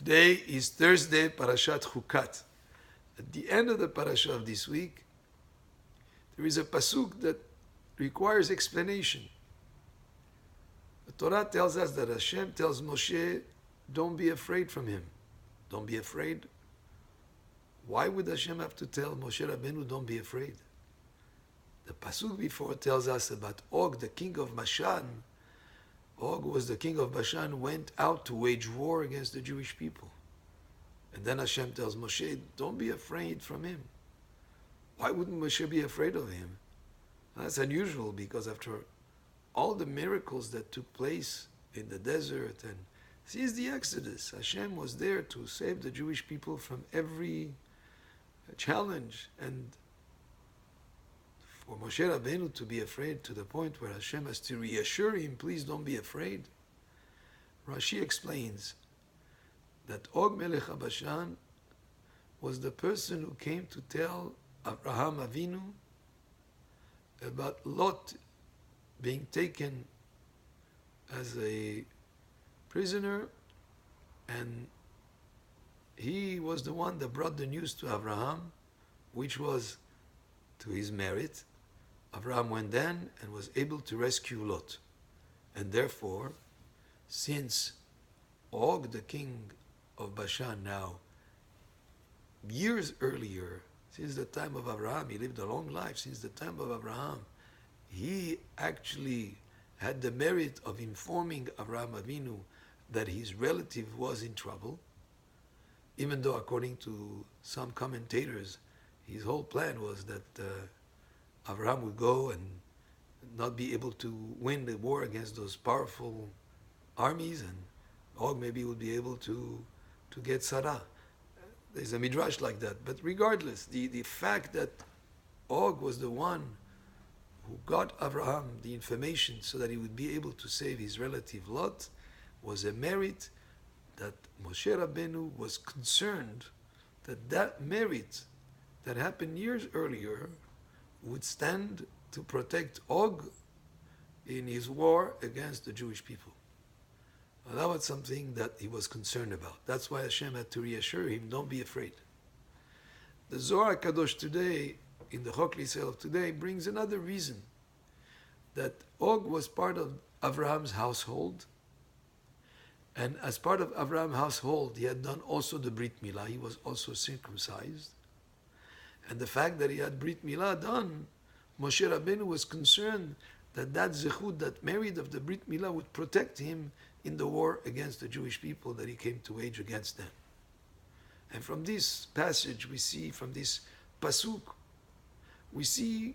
Today is Thursday, Parashat Chukat. At the end of the parasha of this week, there is a pasuk that requires explanation. The Torah tells us that Hashem tells Moshe, don't be afraid from him. Don't be afraid. Why would Hashem have to tell Moshe Rabbeinu, don't be afraid? The pasuk before tells us about Og, the king of Bashan. Og was the king of Bashan, went out to wage war against the Jewish people. And then Hashem tells Moshe, don't be afraid from him. Why wouldn't Moshe be afraid of him? That's unusual, because after all the miracles that took place in the desert and since the Exodus, Hashem was there to save the Jewish people from every challenge. And for Moshe Rabbeinu to be afraid to the point where Hashem has to reassure him, please don't be afraid. Rashi explains that Og Melech HaBashan was the person who came to tell Abraham Avinu about Lot being taken as a prisoner, and he was the one that brought the news to Abraham, which was to his merit. Abraham went then and was able to rescue Lot. And therefore, since Og, the king of Bashan now, years earlier, since the time of Abraham, he lived a long life, since the time of Abraham, he actually had the merit of informing Abraham Avinu that his relative was in trouble, even though according to some commentators, his whole plan was that Abraham would go and not be able to win the war against those powerful armies, and Og maybe would be able to get Sarah. There's a midrash like that. But regardless, the fact that Og was the one who got Abraham the information so that he would be able to save his relative Lot was a merit that Moshe Rabbeinu was concerned that that merit that happened years earlier would stand to protect Og in his war against the Jewish people. And that was something that he was concerned about. That's why Hashem had to reassure him, don't be afraid. The Zohar Kadosh today, in the Chok L'Israel of today, brings another reason, that Og was part of Abraham's household, and as part of Abraham's household, he had done also the Brit Milah, he was also circumcised. And the fact that he had Brit Milah done, Moshe Rabbeinu was concerned that that zechut, that merit of the Brit Milah, would protect him in the war against the Jewish people that he came to wage against them. And from this passage we see, from this pasuk, we see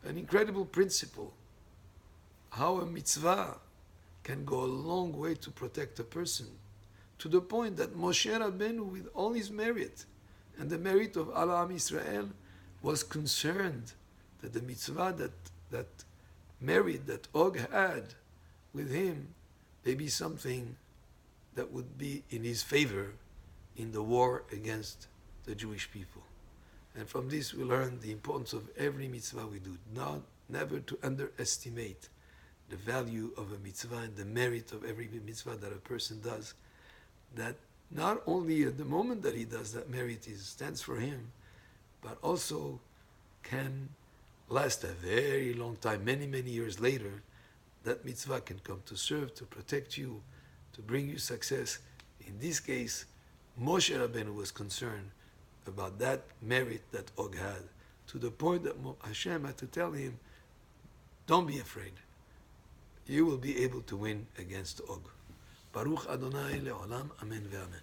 an incredible principle, how a mitzvah can go a long way to protect a person, to the point that Moshe Rabbeinu, with all his merit and the merit of Al Am Israel, was concerned that the mitzvah, that merit that Og had with him, may be something that would be in his favor in the war against the Jewish people. And from this we learn the importance of every mitzvah we do, never to underestimate the value of a mitzvah and the merit of every mitzvah that a person does, that not only at the moment that he does that merit stands for him, but also can last a very long time, many, many years later. That mitzvah can come to serve, to protect you, to bring you success. In this case, Moshe Rabbeinu was concerned about that merit that Og had, to the point that Hashem had to tell him, don't be afraid. You will be able to win against Og. Baruch Adonai le'olam, amen ve'amen.